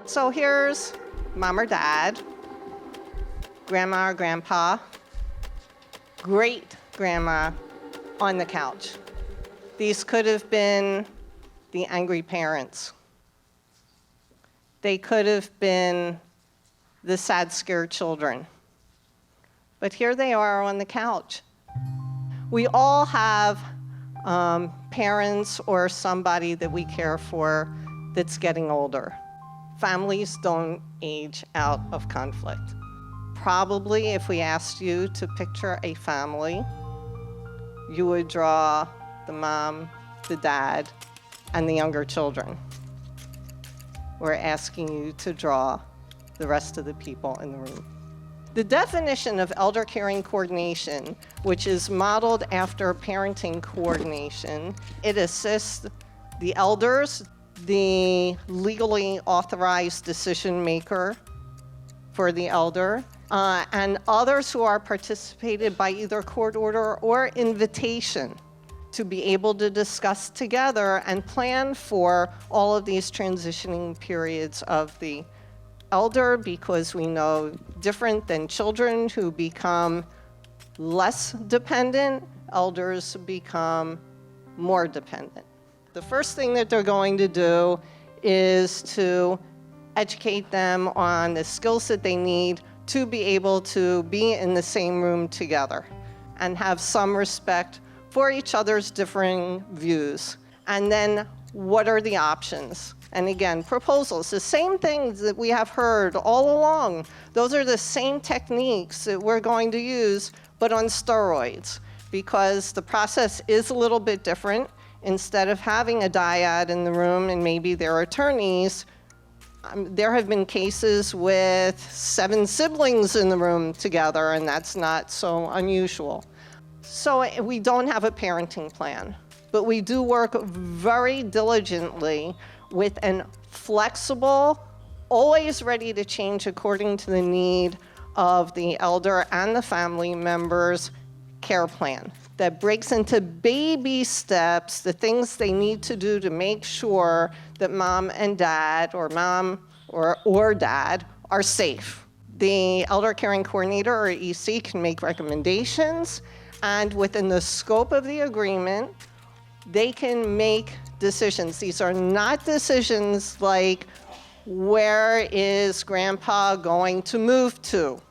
So here's mom or dad, grandma or grandpa, great grandma on the couch. These could have been the angry parents. They could have been the sad, scared children. But here they are on the couch. We all have parents or somebody that we care for that's getting older. Families don't age out of conflict. Probably if we asked you to picture a family, you would draw the mom, the dad, and the younger children. We're asking you to draw the rest of the people in the room. The definition of elder caring coordination, which is modeled after parenting coordination, it assists the elders, the legally authorized decision maker for the elder, and others who are participated by either court order or invitation to be able to discuss together and plan for all of these transitioning periods of the elder, because we know different than children who become less dependent, elders become more dependent. The first thing that they're going to do is to educate them on the skills that they need to be able to be in the same room together and have some respect for each other's differing views. And then what are the options? And again, proposals, the same things that we have heard all along. Those are the same techniques that we're going to use, but on steroids, because the process is a little bit different. Instead of having a dyad in the room and maybe their attorneys, there have been cases with 7 siblings in the room together, and that's not so unusual. So we don't have a parenting plan, but we do work very diligently with a flexible, always ready to change according to the need of the elder and the family members care plan that breaks into baby steps, the things they need to do to make sure that mom and dad, or mom or dad, are safe. The elder caring coordinator or EC can make recommendations, and within the scope of the agreement, they can make decisions. These are not decisions like, where is grandpa going to move to?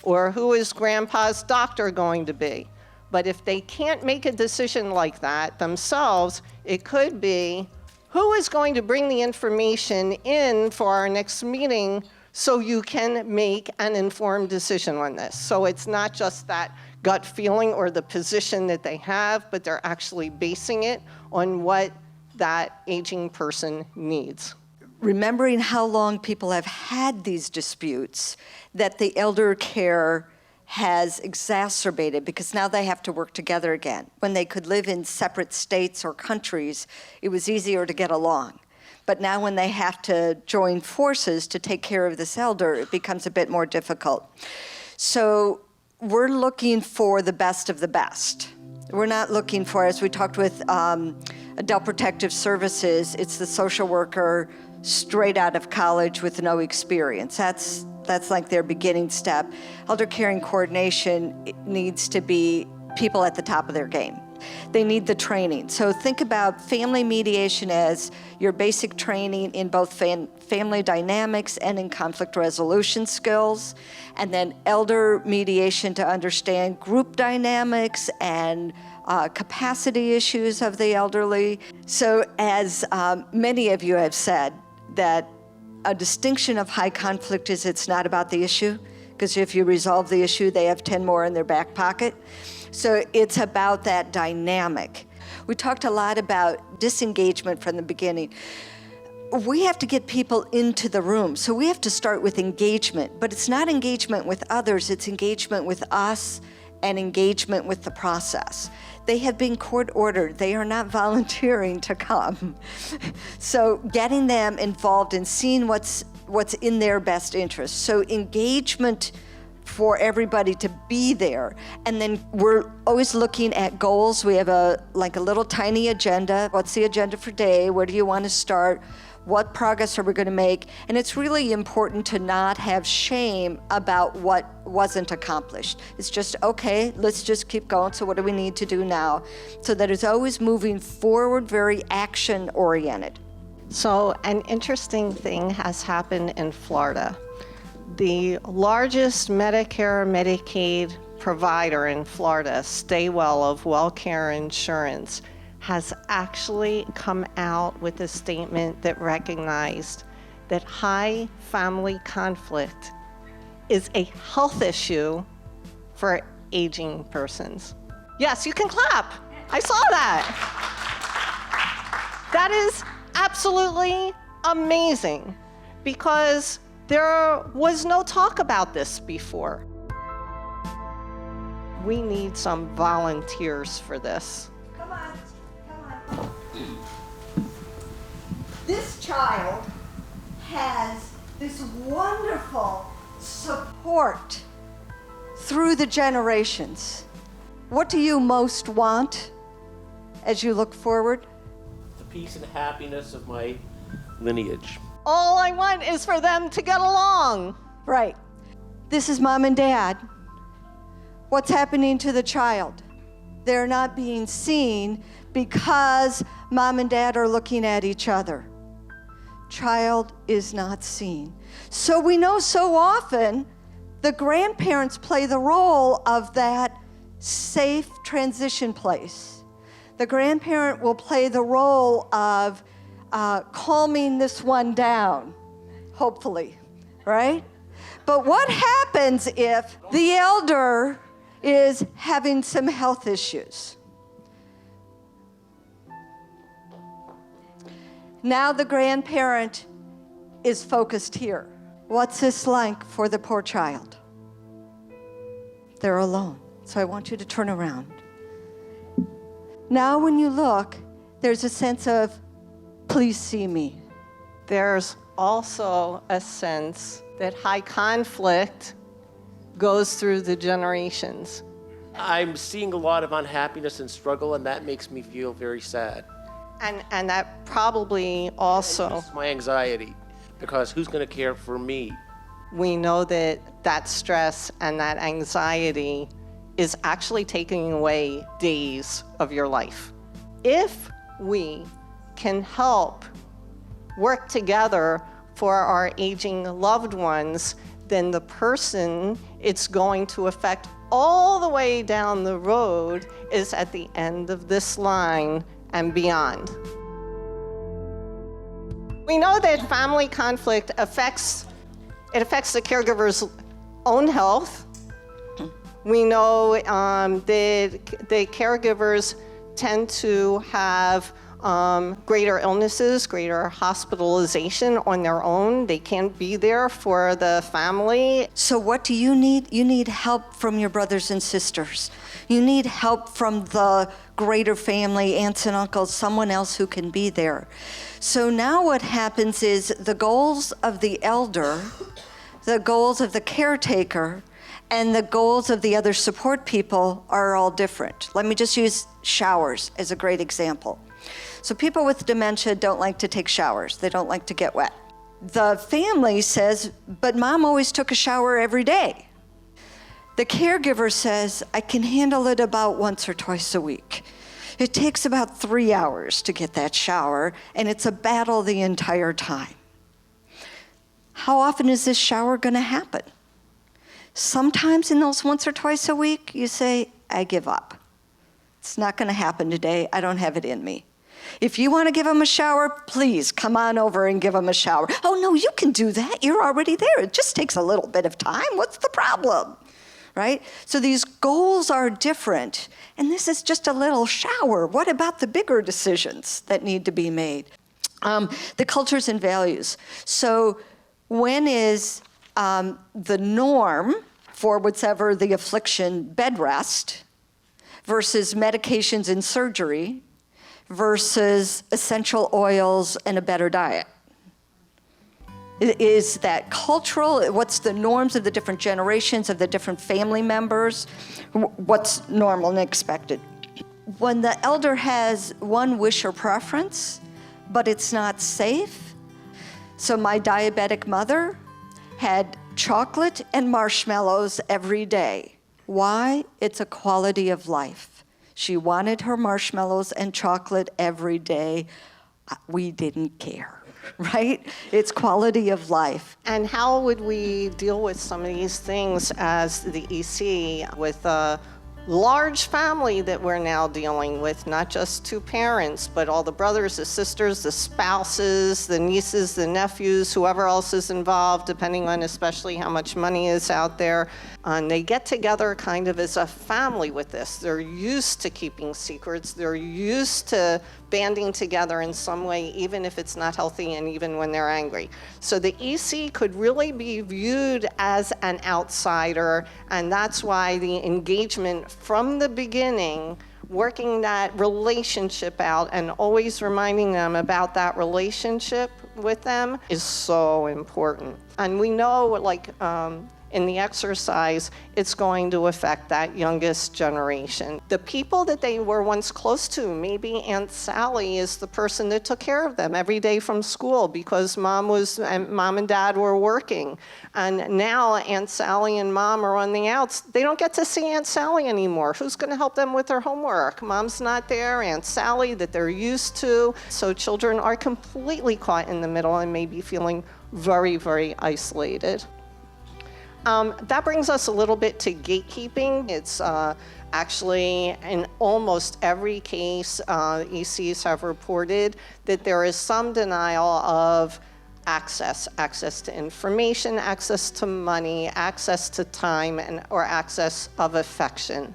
Or who is grandpa's doctor going to be? But if they can't make a decision like that themselves, it could be, who is going to bring the information in for our next meeting so you can make an informed decision on this? So it's not just that gut feeling or the position that they have, but they're actually basing it on what that aging person needs. Remembering how long people have had these disputes that the elder care has exacerbated, because now they have to work together again. When they could live in separate states or countries, it was easier to get along. But now when they have to join forces to take care of this elder, it becomes a bit more difficult. So we're looking for the best of the best. We're not looking for, as we talked with Adult Protective Services, it's the social worker straight out of college with no experience. That's like their beginning step. Elder caring coordination needs to be people at the top of their game. They need the training. So think about family mediation as your basic training in both family dynamics and in conflict resolution skills, and then elder mediation to understand group dynamics and capacity issues of the elderly. So as many of you have said, that a distinction of high conflict is it's not about the issue, because if you resolve the issue, they have 10 more in their back pocket. So it's about that dynamic. We talked a lot about disengagement from the beginning. We have to get people into the room, so we have to start with engagement, but it's not engagement with others, it's engagement with us and engagement with the process. They have been court-ordered. They are not volunteering to come. So getting them involved and seeing what's what's in their best interest. So engagement for everybody to be there. And then we're always looking at goals. We have a little tiny agenda. What's the agenda for today? Where do you want to start? What progress are we going to make? And it's really important to not have shame about what wasn't accomplished. It's just, okay, let's just keep going. So what do we need to do now? So that it's always moving forward, very action-oriented. So an interesting thing has happened in Florida. The largest Medicare, Medicaid provider in Florida, Staywell of WellCare Insurance, has actually come out with a statement that recognized that high family conflict is a health issue for aging persons. Yes, you can clap. I saw that. That is absolutely amazing, because there was no talk about this before. We need some volunteers for this. Come on. This child has this wonderful support through the generations. What do you most want as you look forward? The peace and happiness of my lineage. All I want is for them to get along. Right. This is mom and dad. What's happening to the child? They're not being seen because mom and dad are looking at each other. Child is not seen. So we know so often the grandparents play the role of that safe transition place. The grandparent will play the role of calming this one down, hopefully, right? But what happens if the elder is having some health issues? Now the grandparent is focused here. What's this like for the poor child? They're alone. So I want you to turn around. Now when you look, there's a sense of, please see me. There's also a sense that high conflict goes through the generations. I'm seeing a lot of unhappiness and struggle, and that makes me feel very sad. And that probably also, It's my anxiety, because who's going to care for me? we know that that stress and that anxiety is actually taking away days of your life. If we can help work together for our aging loved ones, then the person it's going to affect all the way down the road is at the end of this line and beyond. We know that family conflict affects the caregiver's own health. We know that the caregivers tend to have greater illnesses, greater hospitalization on their own. They can't be there for the family. So what do you need? You need help from your brothers and sisters. You need help from the greater family, aunts and uncles, someone else who can be there. So now what happens is the goals of the elder, the goals of the caretaker, and the goals of the other support people are all different. Let me just use showers as a great example. So people with dementia don't like to take showers. They don't like to get wet. The family says, but mom always took a shower every day. The caregiver says, I can handle it about once or twice a week. It takes about 3 hours to get that shower, and it's a battle the entire time. How often is this shower going to happen? Sometimes in those once or twice a week, you say, I give up. It's not going to happen today. I don't have it in me. If you want to give them a shower, please come on over and give them a shower. Oh, no, you can do that. You're already there. It just takes a little bit of time. What's the problem? Right? So these goals are different. And this is just a little shower. What about the bigger decisions that need to be made? The cultures and values. So when is the norm for whatever the affliction, bed rest, versus medications and surgery, versus essential oils and a better diet? Is that cultural? What's the norms of the different generations of the different family members? What's normal and expected? When the elder has one wish or preference, but it's not safe. So my diabetic mother had chocolate and marshmallows every day. Why? It's a quality of life. She wanted her marshmallows and chocolate every day. We didn't care, right? It's quality of life. And how would we deal with some of these things as the EC with a large family that we're now dealing with, not just two parents, but all the brothers, the sisters, the spouses, the nieces, the nephews, whoever else is involved, depending on especially how much money is out there. And they get together kind of as a family with this. They're used to keeping secrets. They're used to banding together in some way, even if it's not healthy and even when they're angry. So the EC could really be viewed as an outsider, and that's why the engagement from the beginning, working that relationship out and always reminding them about that relationship with them is so important. And we know, like, in the exercise, it's going to affect that youngest generation. The people that they were once close to, maybe Aunt Sally is the person that took care of them every day from school because mom and dad were working. And now Aunt Sally and mom are on the outs. They don't get to see Aunt Sally anymore. Who's gonna help them with their homework? Mom's not there, Aunt Sally that they're used to. So children are completely caught in the middle and may be feeling very, very isolated. That brings us a little bit to gatekeeping. It's actually in almost every case, ECs have reported that there is some denial of access to information, access to money, access to time, or access of affection.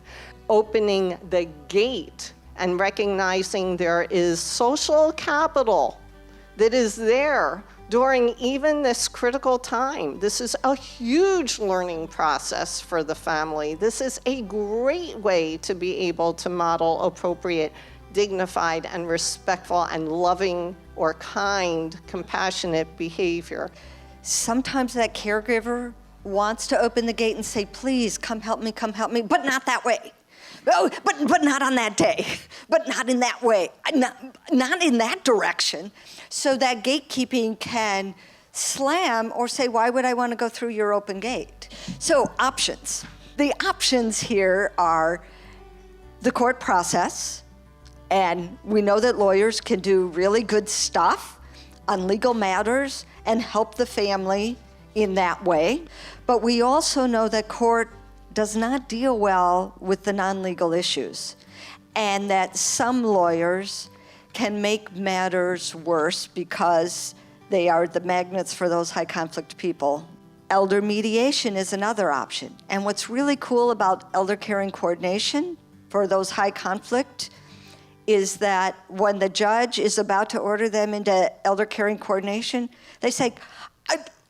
Opening the gate and recognizing there is social capital that is there during even this critical time. This is a huge learning process for the family. This is a great way to be able to model appropriate, dignified, and respectful and loving or kind, compassionate behavior. Sometimes that caregiver wants to open the gate and say, please, come help me, but not that way. Oh, but not on that day, but not in that way, not in that direction. So that gatekeeping can slam or say, why would I want to go through your open gate? So options. The options here are the court process, and we know that lawyers can do really good stuff on legal matters and help the family in that way. But we also know that court does not deal well with the non-legal issues, and that some lawyers can make matters worse because they are the magnets for those high conflict people. Elder mediation is another option. And what's really cool about elder caring coordination for those high conflict is that when the judge is about to order them into elder caring coordination, they say,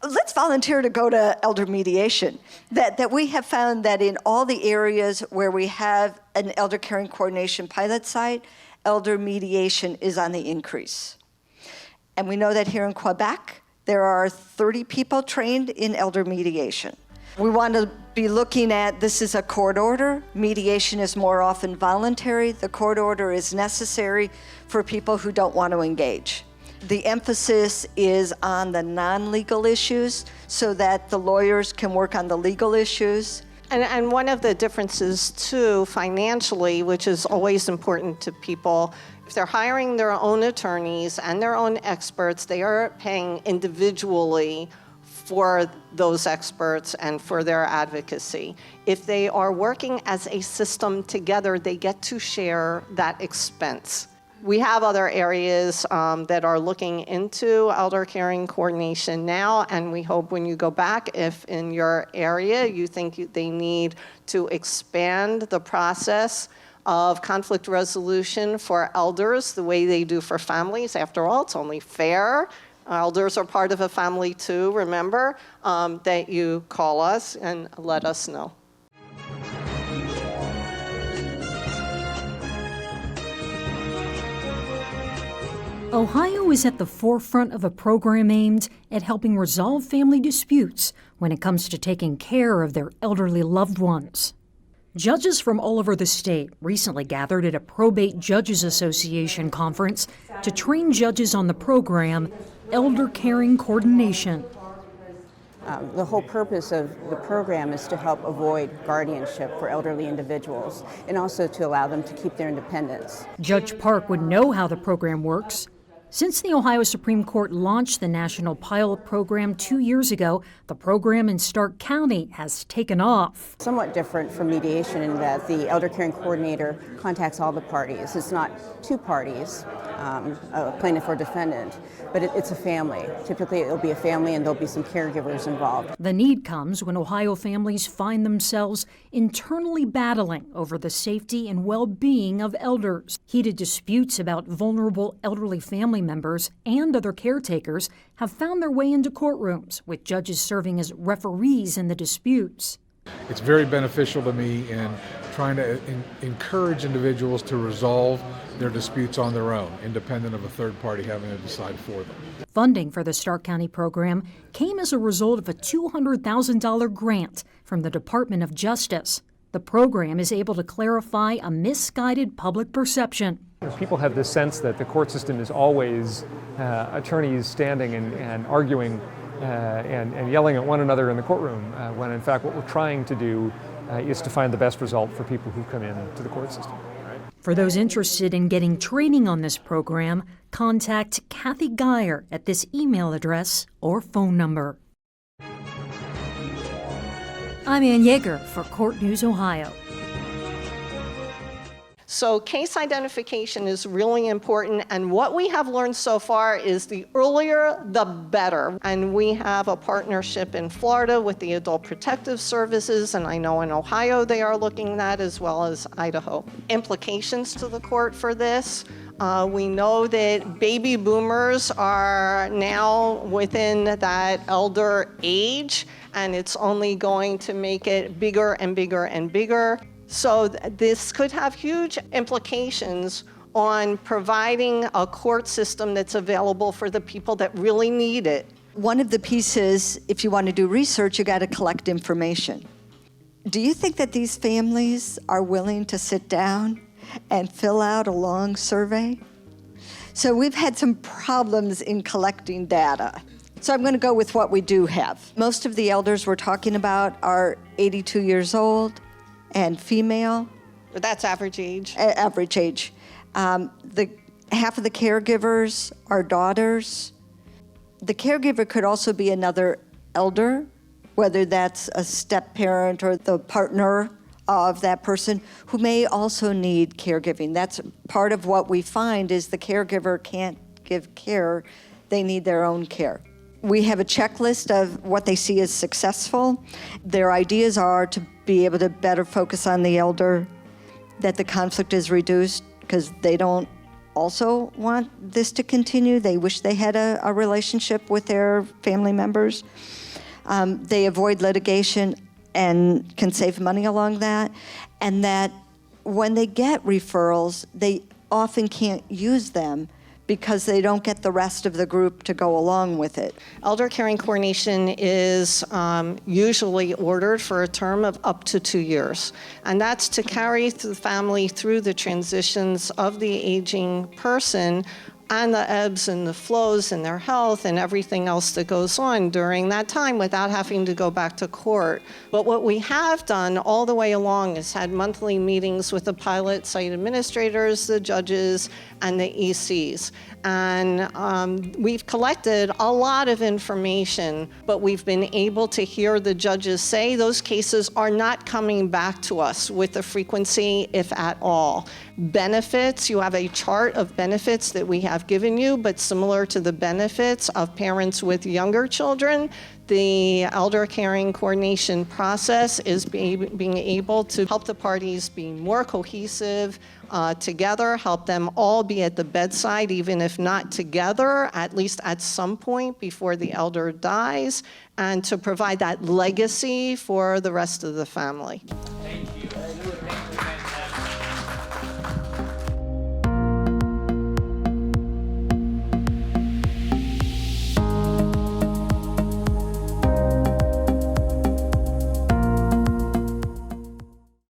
let's volunteer to go to elder mediation. That we have found that in all the areas where we have an elder caring coordination pilot site, elder mediation is on the increase. And we know that here in Quebec, there are 30 people trained in elder mediation. We want to be looking at, this is a court order. Mediation is more often voluntary. The court order is necessary for people who don't want to engage. The emphasis is on the non-legal issues so that the lawyers can work on the legal issues. And one of the differences, too, financially, which is always important to people, if they're hiring their own attorneys and their own experts, they are paying individually for those experts and for their advocacy. If they are working as a system together, they get to share that expense. We have other areas that are looking into elder caring coordination now, and we hope when you go back, if in your area you think they need to expand the process of conflict resolution for elders the way they do for families. After all, it's only fair. Elders are part of a family too, remember, that you call us and let us know. Ohio is at the forefront of a program aimed at helping resolve family disputes when it comes to taking care of their elderly loved ones. Judges from all over the state recently gathered at a Probate Judges Association conference to train judges on the program Eldercaring Coordination. The whole purpose of the program is to help avoid guardianship for elderly individuals and also to allow them to keep their independence. Judge Park would know how the program works. Since the Ohio Supreme Court launched the national pilot program 2 years ago, the program in Stark County has taken off. Somewhat different from mediation in that the elder caring coordinator contacts all the parties. It's not two parties, a plaintiff or defendant, but it's a family. Typically it'll be a family and there'll be some caregivers involved. The need comes when Ohio families find themselves internally battling over the safety and well-being of elders. Heated disputes about vulnerable elderly family members and other caretakers have found their way into courtrooms, with judges serving as referees in the disputes. It's very beneficial to me in trying to encourage individuals to resolve their disputes on their own, independent of a third party having to decide for them. Funding for the Stark County program came as a result of a $200,000 grant from the Department of Justice. The program is able to clarify a misguided public perception. People have this sense that the court system is always attorneys standing and arguing and yelling at one another in the courtroom, when in fact what we're trying to do is to find the best result for people who come in to the court system. For those interested in getting training on this program, contact Kathy Geyer at this email address or phone number. I'm Ann Yeager for Court News Ohio. So case identification is really important, and what we have learned so far is the earlier, the better. And we have a partnership in Florida with the Adult Protective Services, and I know in Ohio they are looking at that, as well as Idaho. Implications to the court for this. We know that baby boomers are now within that elder age, and it's only going to make it bigger and bigger and bigger. So this could have huge implications on providing a court system that's available for the people that really need it. One of the pieces, if you want to do research, you got to collect information. Do you think that these families are willing to sit down and fill out a long survey? So we've had some problems in collecting data. So I'm going to go with what we do have. Most of the elders we're talking about are 82 years old and female. That's average age. Average age. Half of the caregivers are daughters. The caregiver could also be another elder, whether that's a step-parent or the partner of that person who may also need caregiving. That's part of what we find is the caregiver can't give care. They need their own care. We have a checklist of what they see as successful. Their ideas are to be able to better focus on the elder, that the conflict is reduced because they don't also want this to continue. They wish they had a relationship with their family members. They avoid litigation and can save money along that. And that when they get referrals, they often can't use them because they don't get the rest of the group to go along with it. Elder caring coordination is usually ordered for a term of up to 2 years. And that's to carry the family through the transitions of the aging person and the ebbs and the flows in their health and everything else that goes on during that time without having to go back to court. But what we have done all the way along is had monthly meetings with the pilot site administrators, the judges, and the ECs. And we've collected a lot of information, but we've been able to hear the judges say those cases are not coming back to us with the frequency, if at all. Benefits, you have a chart of benefits that we have given you, but similar to the benefits of parents with younger children, the elder caring coordination process is being able to help the parties be more cohesive together, help them all be at the bedside, even if not together, at least at some point before the elder dies, and to provide that legacy for the rest of the family.